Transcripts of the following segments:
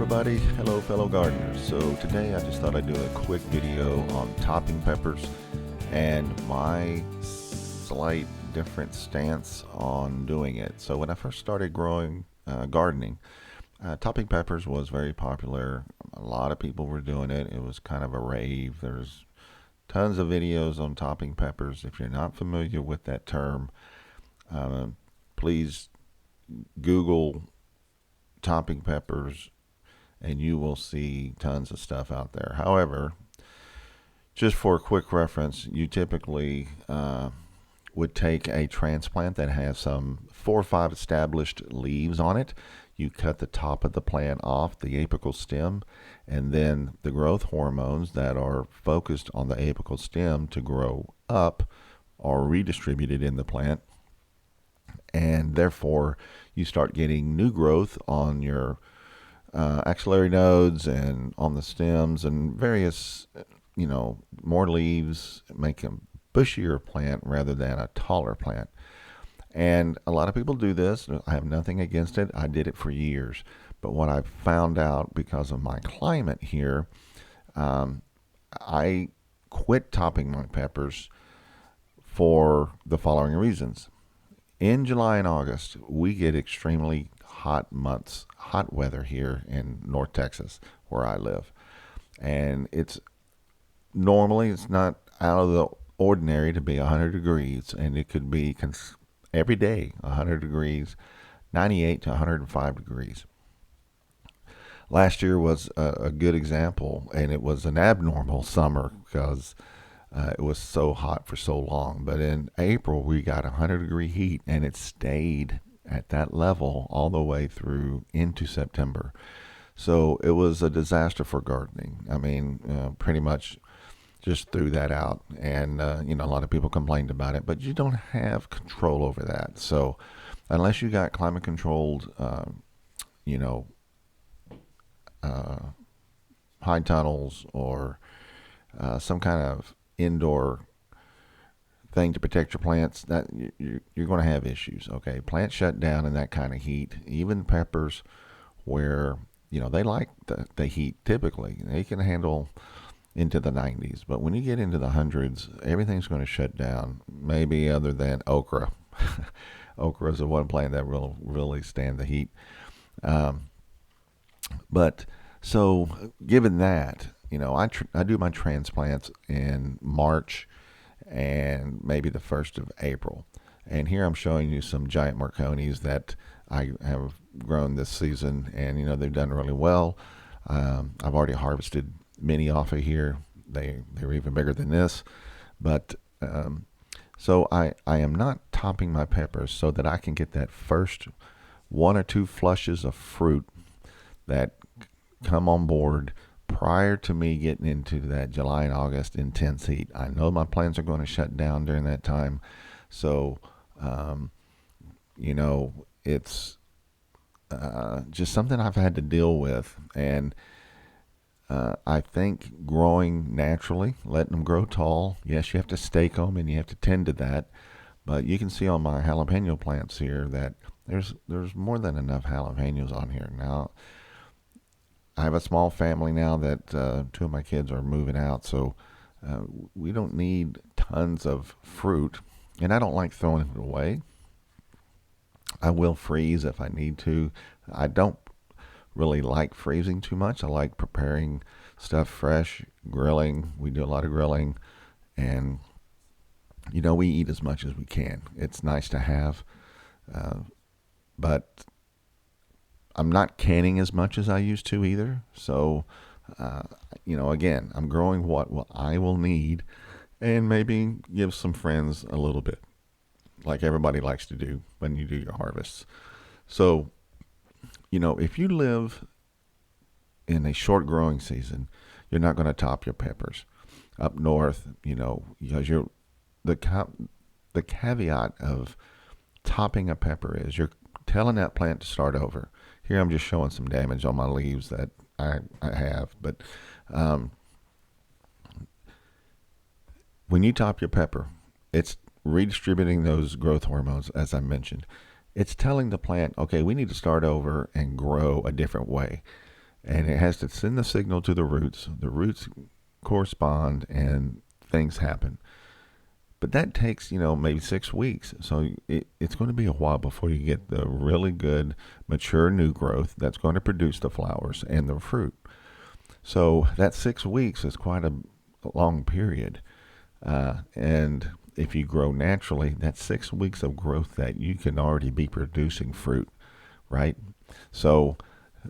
everybody. Hello, fellow gardeners. So today I just thought I'd do a quick video on topping peppers and my slight different stance on doing it. So when I first started gardening, topping peppers was very popular. A lot of people were doing it. It was kind of a rave. There's tons of videos on topping peppers. If you're not familiar with that term, please Google topping peppers and you will see tons of stuff out there. However, just for a quick reference, you typically would take a transplant that has some 4 or 5 established leaves on it. You cut the top of the plant off, the apical stem, and then the growth hormones that are focused on the apical stem to grow up are redistributed in the plant, and therefore you start getting new growth on your axillary nodes and on the stems and various, more leaves, make a bushier plant rather than a taller plant. And a lot of people do this. I have nothing against it. I did it for years. But what I've found out because of my climate here, I quit topping my peppers for the following reasons. In July and August, we get extremely hot months, hot weather here in North Texas, where I live. And it's not out of the ordinary to be 100 degrees, and it could be every day 100 degrees, 98 to 105 degrees. Last year was a good example, and it was an abnormal summer because it was so hot for so long. But in April, we got 100-degree heat, and it stayed at that level all the way through into September. So it was a disaster for gardening. I mean, pretty much just threw that out. And, a lot of people complained about it, but you don't have control over that. So unless you got climate-controlled, high tunnels or some kind of indoor thing to protect your plants, that you're going to have issues. Okay, plants shut down in that kind of heat. Even peppers, where they like the heat, typically they can handle into the 90s, but when you get into the hundreds, everything's going to shut down. Maybe other than okra. Okra is the one plant that will really stand the heat. But so given that, I do my transplants in March and maybe the 1st of April. And here I'm showing you some giant Marconis that I have grown this season, and they've done really well. I've already harvested many off of here. They're even bigger than this. But so I am not topping my peppers so that I can get that first 1 or 2 flushes of fruit that come on board prior to me getting into that July and August intense heat. I know my plants are going to shut down during that time. So, it's just something I've had to deal with. And I think growing naturally, letting them grow tall, yes, you have to stake them and you have to tend to that. But you can see on my jalapeno plants here that there's more than enough jalapenos on here. Now, I have a small family now that 2 of my kids are moving out, so we don't need tons of fruit, and I don't like throwing it away. I will freeze if I need to. I don't really like freezing too much. I like preparing stuff fresh, grilling. We do a lot of grilling, and we eat as much as we can. It's nice to have, but I'm not canning as much as I used to either. So, again, I'm growing what I will need and maybe give some friends a little bit, like everybody likes to do when you do your harvests. So, if you live in a short growing season, you're not going to top your peppers. Up north, because the caveat of topping a pepper is you're telling that plant to start over. Here I'm just showing some damage on my leaves that I have. But when you top your pepper, it's redistributing those growth hormones, as I mentioned. It's telling the plant, okay, we need to start over and grow a different way. and it has to send the signal to the roots. The roots correspond, and things happen. But that takes, maybe 6 weeks. So it's going to be a while before you get the really good, mature new growth that's going to produce the flowers and the fruit. So that 6 weeks is quite a long period. And if you grow naturally, that's 6 weeks of growth that you can already be producing fruit, right? So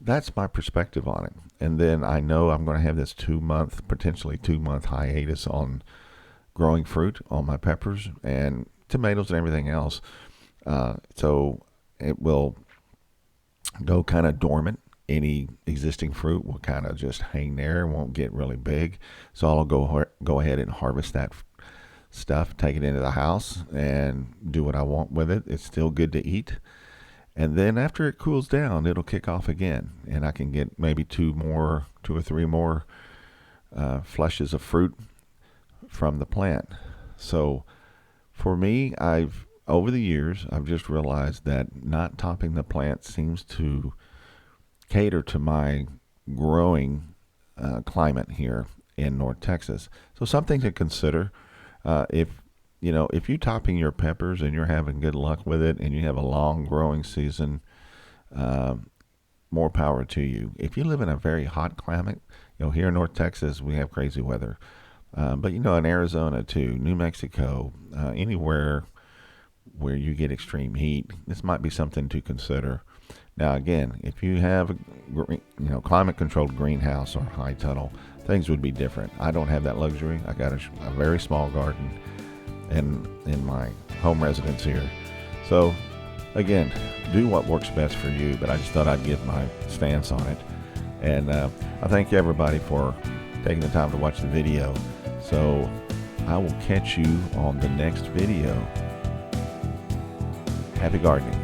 that's my perspective on it. And then I know I'm going to have this potentially 2 month hiatus on growing fruit on my peppers and tomatoes and everything else. So it will go kind of dormant. Any existing fruit will kind of just hang there, won't get really big. So I'll go ahead and harvest that stuff, take it into the house, and do what I want with it. It's still good to eat. And then after it cools down, it'll kick off again, and I can get maybe two or three more flushes of fruit from the plant. So for me, over the years, I've just realized that not topping the plant seems to cater to my growing climate here in North Texas. So something to consider. If you're topping your peppers and you're having good luck with it, and you have a long growing season, more power to you. If you live in a very hot climate, here in North Texas we have crazy weather, but in Arizona too, New Mexico, anywhere where you get extreme heat, this might be something to consider. Now, again, if you have a climate-controlled greenhouse or high tunnel, things would be different. I don't have that luxury. I got a very small garden in my home residence here. So, again, do what works best for you. But I just thought I'd give my stance on it. And I thank everybody for taking the time to watch the video. So, I will catch you on the next video. Happy gardening.